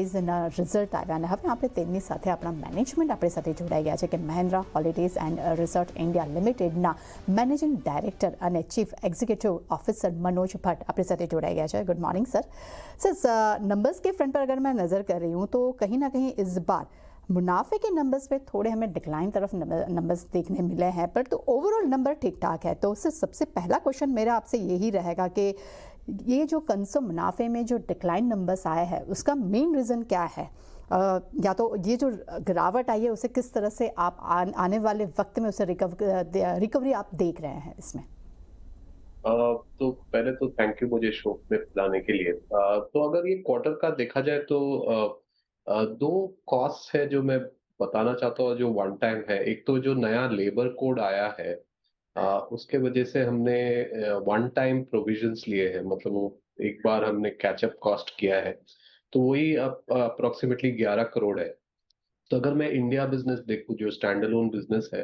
હોલિડેઝના result આવ્યા અને હવે આપણે તેમની સાથે આપણા મેનેજમેન્ટ આપણી સાથે જોડાઈ ગયા છે કે Mahindra holidays and resort India લિમિટેડના મેનેજિંગ ડાયરેક્ટર અને chief executive officer Manoj Bhatt अपने साथ जुड़ा गया है। Good morning sir. नंबर्स के फ्रंट पर अगर मैं नज़र कर रही हूँ तो कहीं ना कहीं इस बार मुनाफे के नंबर्स पे थोड़े हमें डिक्लाइन तरफ नंबर्स देखने मिले हैं, पर तो ओवरऑल नंबर ठीक ठाक है। तो सर सबसे पहला क्वेश्चन मेरा आपसे यही रहेगा कि ये जो कंसर्न मुनाफे में जो डिक्लाइन नंबर्स आए हैं उसका मेन रीज़न क्या है, या तो ये जो गिरावट आई है उसे किस तरह से आप आने वाले वक्त में उसे रिकवरी आप देख रहे हैं इसमें? तो पहले तो थैंक यू मुझे शो में बुलाने के लिए। तो अगर ये क्वार्टर का देखा जाए तो दो कॉस्ट है जो मैं बताना चाहता हूँ जो वन टाइम है। एक तो जो नया लेबर कोड आया है उसके वजह से हमने वन टाइम प्रोविजंस लिए हैं, मतलब वो एक बार हमने कैचअप कॉस्ट किया है, तो वही अब अप्रोक्सीमेटली 11 करोड़ है। तो अगर मैं इंडिया बिजनेस देखूं जो स्टैंड अलोन बिजनेस है,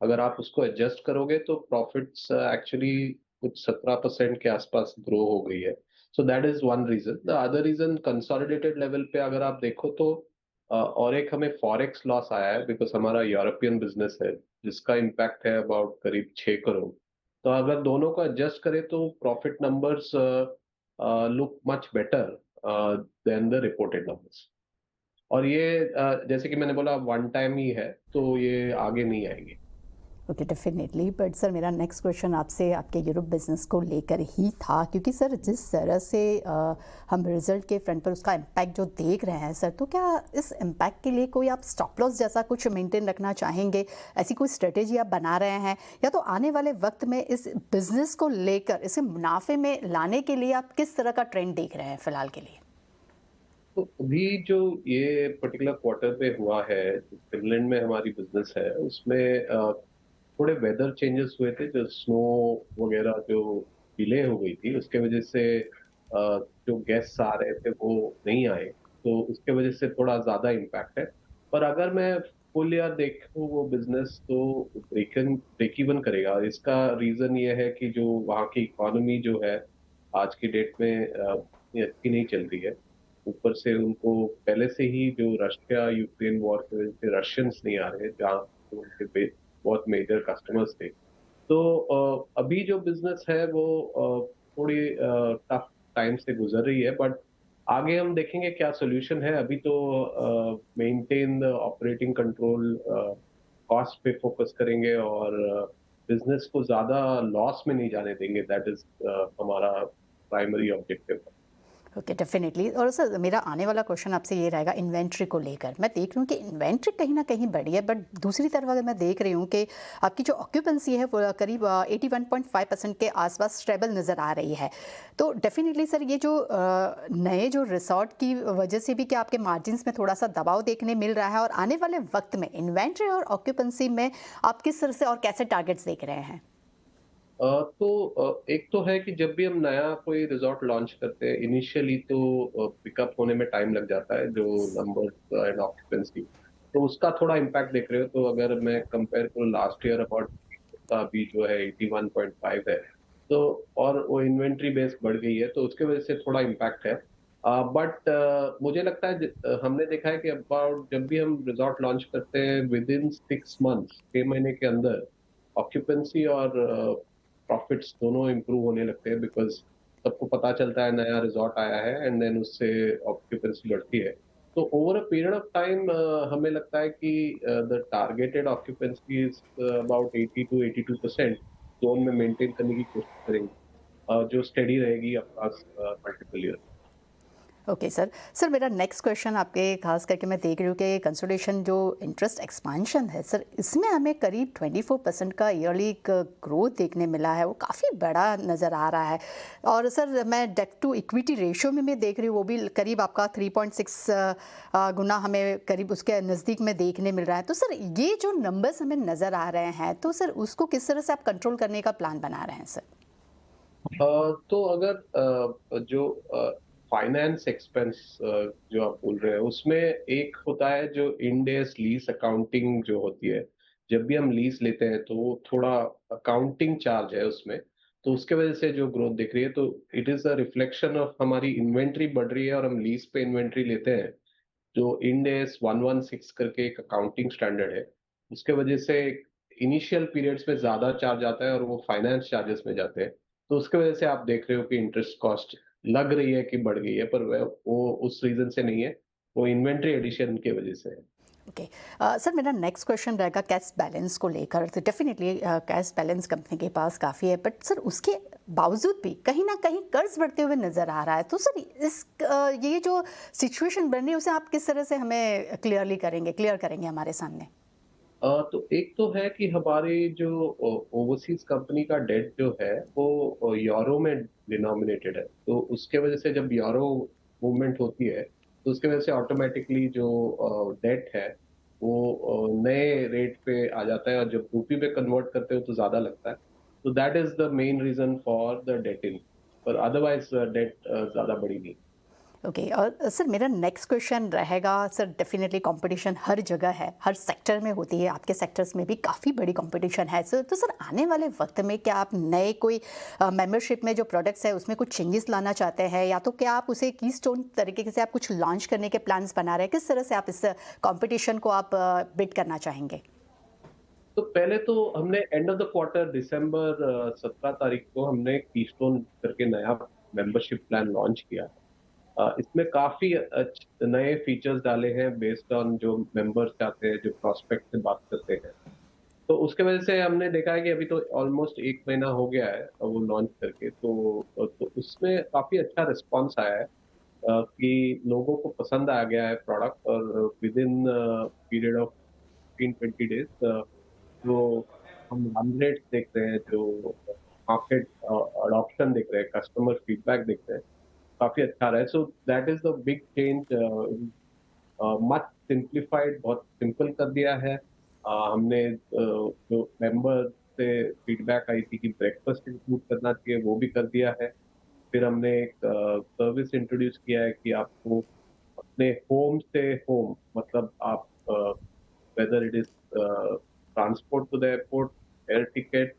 अगर आप उसको एडजस्ट करोगे तो प्रॉफिट्स एक्चुअली कुछ 17% के आसपास ग्रो हो गई है। So that is one reason. The other reason consolidated level पे अगर आप देखो तो और एक हमें फॉरेक्स लॉस आया है बिकॉज हमारा यूरोपियन बिजनेस है जिसका इम्पैक्ट है अबाउट करीब 6 करोड़। तो अगर दोनों को एडजस्ट करें तो profit numbers look much better than the reported numbers. और ये जैसे कि मैंने बोला वन टाइम ही है, तो ये आगे नहीं आएंगे। Okay, definitely. बट सर मेरा नेक्स्ट क्वेश्चन आपसे आपके यूरोप बिजनेस को लेकर ही था, क्योंकि सर जिस तरह से हम रिजल्ट के फ्रंट पर उसका इम्पैक्ट जो देख रहे हैं सर, तो क्या इस इम्पैक्ट के लिए कोई आप स्टॉप लॉस जैसा कुछ मेंटेन रखना चाहेंगे? ऐसी कोई स्ट्रेटेजी आप बना रहे हैं, या तो आने वाले वक्त में इस बिजनेस को लेकर इसे मुनाफे में लाने के लिए आप किस तरह का ट्रेंड देख रहे हैं फिलहाल के लिए? तो अभी जो ये पर्टिकुलर क्वार्टर पे हुआ है, फिनलैंड में हमारी बिजनेस है, उसमें थोड़े वेदर चेंजेस हुए थे, जो स्नो वगैरह जो डिले हो गई थी उसके वजह से जो गेस्ट्स आ रहे थे वो नहीं आए, तो उसके वजह से थोड़ा ज्यादा इम्पैक्ट है। पर अगर मैं फुल ईयर देखूं वो बिजनेस तो ब्रेक इवन करेगा। इसका रीजन ये है कि जो वहाँ की इकोनॉमी जो है आज की डेट में इतनी अच्छी नहीं चल रही है। ऊपर से उनको पहले से ही जो रशिया यूक्रेन वॉर की वजह से रशियंस नहीं आ रहे जहाँ उनके बहुत मेजर कस्टमर्स थे। तो अभी जो बिजनेस है वो थोड़ी टफ टाइम से गुजर रही है, बट आगे हम देखेंगे क्या सोल्यूशन है। अभी तो maintain the operating control, cost पे फोकस करेंगे और बिजनेस को ज्यादा लॉस में नहीं जाने देंगे। दैट इज हमारा प्राइमरी ऑब्जेक्टिव। Okay, definitely. और सर मेरा आने वाला क्वेश्चन आपसे ये रहेगा इन्वेंट्री को लेकर। मैं देख रही हूँ कि इन्वेंट्री कहीं ना कहीं बढ़ी है, बट दूसरी तरफ अगर मैं देख रही हूँ कि आपकी जो ऑक्यूपेंसी है वो करीब 81.5% के आसपास स्टेबल नज़र आ रही है। तो डेफिनेटली सर ये जो नए जो रिसोर्ट की वजह से भी क्या आपके मार्जिन्स में थोड़ा सा दबाव देखने मिल रहा है, और आने वाले वक्त में इन्वेंट्री और ऑक्यूपेंसी में आप किस तरह से और कैसे टारगेट्स देख रहे हैं? एक तो है कि जब भी हम नया कोई रिजॉर्ट लॉन्च करते हैं इनिशियली तो पिकअप होने में टाइम लग जाता है, जो नंबर एंड ऑक्यूपेंसी, तो उसका थोड़ा इम्पैक्ट देख रहे हो। तो अगर मैं कंपेयर करूँ लास्ट ईयर अबाउट, अभी जो है 81.5 है, तो और वो इन्वेंट्री बेस बढ़ गई है तो उसके वजह से थोड़ा इम्पैक्ट है। बट मुझे लगता है हमने देखा है कि अबाउट जब भी हम रिजॉर्ट लॉन्च करते हैं विद इन 6 मंथ्स, 6 महीने के अंदर ऑक्यूपेंसी और प्रॉफिट्स दोनों इम्प्रूव होने लगते हैं, बिकॉज सबको पता चलता है नया रिजॉर्ट आया है एंड देन उससे ऑक्यूपेंसी बढ़ती है। तो over a period of time हमें लगता है कि the targeted occupancy is about 80 to 82% zone में मेंटेन करने की कोशिश करेंगे, जो स्टेडी रहेगी across multiple year. Okay sir. Sir मेरा नेक्स्ट क्वेश्चन आपके खास करके मैं देख रही हूँ कि कंसोलिडेशन जो इंटरेस्ट एक्सपांशन है सर, इसमें हमें करीब 24% का ईयरली ग्रोथ देखने मिला है, वो काफ़ी बड़ा नज़र आ रहा है। और सर मैं डेट टू इक्विटी रेशियो में मैं देख रही हूँ वो भी करीब आपका 3.6 गुना हमें करीब उसके नज़दीक में देखने मिल रहा है। तो सर ये जो नंबर्स हमें नज़र आ रहे हैं, तो सर उसको किस तरह से आप कंट्रोल करने का प्लान बना रहे हैं सर? तो अगर जो फाइनेंस एक्सपेंस जो आप बोल रहे हैं उसमें एक होता है जो इंडेस लीज अकाउंटिंग जो होती है। जब भी हम लीज लेते हैं तो वो थोड़ा अकाउंटिंग चार्ज है उसमें, तो उसके वजह से जो ग्रोथ दिख रही है, तो it is a reflection of हमारी इन्वेंट्री बढ़ रही है और हम लीज पे इन्वेंट्री लेते हैं, जो इंड एस 116 करके एक अकाउंटिंग स्टैंडर्ड है, उसके वजह से इनिशियल पीरियड्स में ज़्यादा चार्ज आता है और वो फाइनेंस चार्जेस में जाते हैं। तो उसके वजह से आप देख रहे हो कि इंटरेस्ट कॉस्ट लग रही है कि बढ़ गई है, पर वह वो उस रीज़न से नहीं है, वो इन्वेंटरी एडिशन की वजह से है। ओके। सर मेरा नेक्स्ट क्वेश्चन रहेगा कैश बैलेंस को लेकर। तो डेफिनेटली कैश बैलेंस कंपनी के पास काफ़ी है, बट सर उसके बावजूद भी कहीं ना कहीं कर्ज बढ़ते हुए नज़र आ रहा है। तो सर ये जो सिचुएशन बन रही है उसे आप किस तरह से हमें क्लियर करेंगे हमारे सामने? तो एक तो है कि हमारी जो ओवरसीज कंपनी का डेट जो है वो यूरो में डिनोमिनेटेड है, तो उसके वजह से जब यूरो मूवमेंट होती है तो उसके वजह से ऑटोमेटिकली जो डेट है वो नए रेट पे आ जाता है, और जब रूपी पे कन्वर्ट करते हो तो ज्यादा लगता है। तो that is the main reason for the date in, पर अदरवाइज डेट ज्यादा बड़ी नहीं। ओके। और सर मेरा नेक्स्ट क्वेश्चन रहेगा, सर डेफिनेटली कंपटीशन हर जगह है, हर सेक्टर में होती है, आपके सेक्टर्स में भी काफ़ी बड़ी कंपटीशन है सर। तो सर आने वाले वक्त में क्या आप नए कोई मेंबरशिप में जो प्रोडक्ट्स है उसमें कुछ चेंजेस लाना चाहते हैं, या तो क्या आप उसे कीस्टोन तरीके से आप कुछ लॉन्च करने के प्लान्स बना रहे हैं? किस तरह से आप इस कंपटीशन को आप बिट करना चाहेंगे? तो पहले तो हमने एंड ऑफ द क्वार्टर दिसंबर 17 तारीख को हमने कीस्टोन करके नया मेंबरशिप प्लान लॉन्च किया। इसमें काफी नए फीचर्स डाले हैं बेस्ड ऑन जो मेंबर्स चाहते हैं, जो प्रोस्पेक्ट से बात करते हैं। तो उसके वजह से हमने देखा है कि अभी तो ऑलमोस्ट 1 महीना हो गया है वो लॉन्च करके, तो उसमें काफी अच्छा रिस्पांस आया है कि लोगों को पसंद आ गया है प्रोडक्ट, और with in period of 15-20 days जो हम रन रेट देख रहे हैं, जो मार्केट अडॉप्शन देख रहे हैं, कस्टमर फीडबैक देख रहे हैं, काफी अच्छा रहा है। So that is the big change. Much simplified, बहुत सिंपल कर दिया है। हमने जो मेंबर से फीडबैक आई थी कि ब्रेकफास्ट इंक्लूड करना चाहिए, वो भी कर दिया है। फिर हमने एक सर्विस इंट्रोड्यूस किया है कि आपको अपने होम से होम, मतलब आप whether it is transport to the airport, air ticket,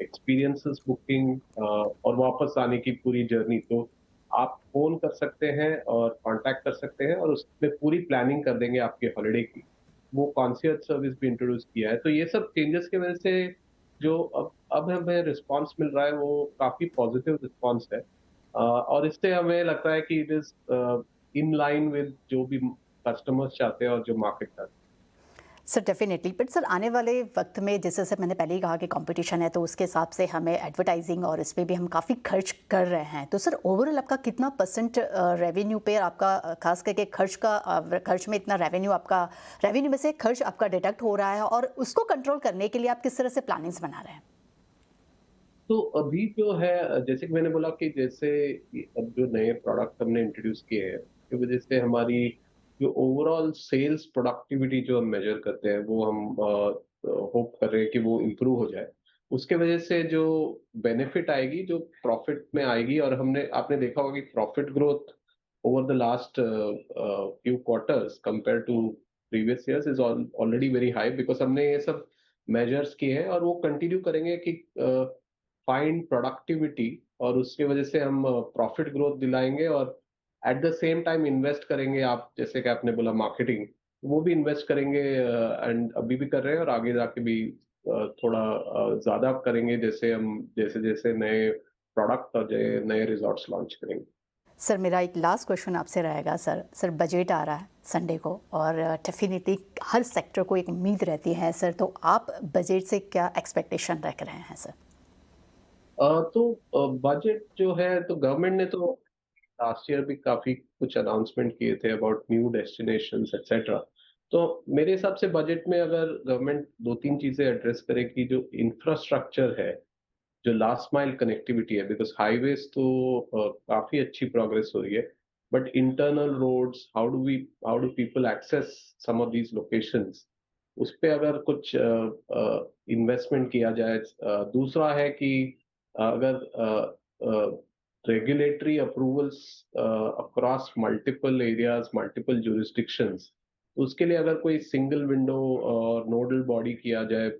experiences booking, और वापस आने की पूरी जर्नी, तो आप फोन कर सकते हैं और कांटेक्ट कर सकते हैं, और उसमें पूरी प्लानिंग कर देंगे आपके हॉलिडे की। वो कॉन्शियस सर्विस भी इंट्रोड्यूस किया है। तो ये सब चेंजेस की वजह से जो अब हमें रिस्पांस मिल रहा है वो काफी पॉजिटिव रिस्पांस है। और इससे हमें लगता है कि it is in line with जो भी कस्टमर्स चाहते हैं और जो मार्केट चाहते हैं। सर डेफिनेटली, बट सर आने वाले वक्त में जैसे सर मैंने पहले ही कहा कि कंपटीशन है, तो उसके हिसाब से हमें एडवर्टाइजिंग और इस पे भी हम काफ़ी खर्च कर रहे हैं। तो सर ओवरऑल आपका कितना परसेंट रेवेन्यू पे आपका खास करके खर्च में इतना रेवेन्यू आपका, रेवेन्यू में से खर्च आपका डिडक्ट हो रहा है, और उसको कंट्रोल करने के लिए आप किस तरह से प्लानिंग्स बना रहे हैं? तो अभी जो है, जैसे कि मैंने बोला कि जैसे अब जो नए प्रोडक्ट हमने इंट्रोड्यूस किए हैं उसकी वजह से हमारी जो ओवरऑल सेल्स प्रोडक्टिविटी जो हम मेजर करते हैं वो हम होप कर रहे हैं कि वो इम्प्रूव हो जाए। उसके वजह से जो बेनिफिट आएगी, जो प्रॉफिट में आएगी, और हमने आपने देखा होगा कि profit growth over the last few quarters compare to previous years is already very high, because हमने ये सब मेजर्स किए हैं और वो कंटिन्यू करेंगे कि फाइंड प्रोडक्टिविटी, और उसकी वजह से हम प्रॉफिट ग्रोथ दिलाएंगे, और at the same time invest करेंगे। आप जैसे कि आपने बोला मार्केटिंग, वो भी इन्वेस्ट करेंगे, एंड अभी भी कर रहे हैं और आगे जाके भी थोड़ा ज्यादा करेंगे, जैसे हम जैसे जैसे नए प्रोडक्ट और नए रिजॉर्ट्स लॉन्च करेंगे। सर मेरा एक लास्ट क्वेश्चन आपसे रहेगा सर। सर बजट आ रहा है संडे को, और डेफिनेटली हर सेक्टर को एक उम्मीद रहती है सर, तो आप बजट से क्या एक्सपेक्टेशन रख रहे हैं सर? तो बजट जो है, तो गवर्नमेंट ने तो लास्ट ईयर भी काफी कुछ अनाउंसमेंट किए थे अबाउट न्यू डेस्टिनेशंस एक्सेट्रा। तो मेरे हिसाब से बजट में अगर गवर्नमेंट दो तीन चीजें एड्रेस करे कि जो इंफ्रास्ट्रक्चर है, जो लास्ट माइल कनेक्टिविटी है, बिकॉज हाईवेज तो काफी अच्छी प्रोग्रेस हो रही है, but internal roads, how do people access some of these locations, उस पे अगर कुछ इन्वेस्टमेंट किया जाए। दूसरा है कि अगर regulatory approvals across multiple areas, multiple jurisdictions, उसके लिए अगर कोई सिंगल विंडो और नोडल बॉडी किया जाए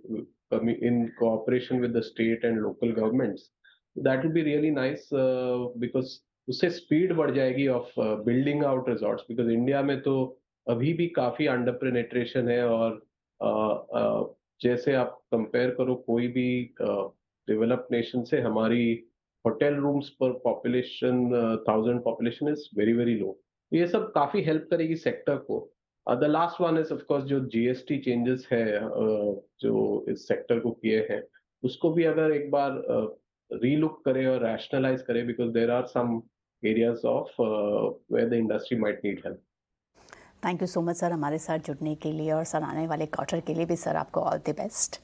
in cooperation with the state and local governments, that would be really nice, because उससे स्पीड बढ़ जाएगी of building out resorts, because India में तो अभी भी काफी अंडर पेनिट्रेशन है। और जैसे आप कंपेयर करो कोई भी डेवलप्ड नेशन से, हमारी होटल रूम्स पर population 1000 population is very very low. ये सब काफी हेल्प करेगी सेक्टर को। The last one is of course जो जीएसटी चेंजेस है जो इस सेक्टर को किए हैं, उसको भी अगर एक बार रीलुक करे और रैशनलाइज करे, because there are some areas of where the industry might need help. Thank you so much sir हमारे साथ जुड़ने के लिए और सर आने वाले क्वार्टर के लिए भी सर आपको ऑल द बेस्ट।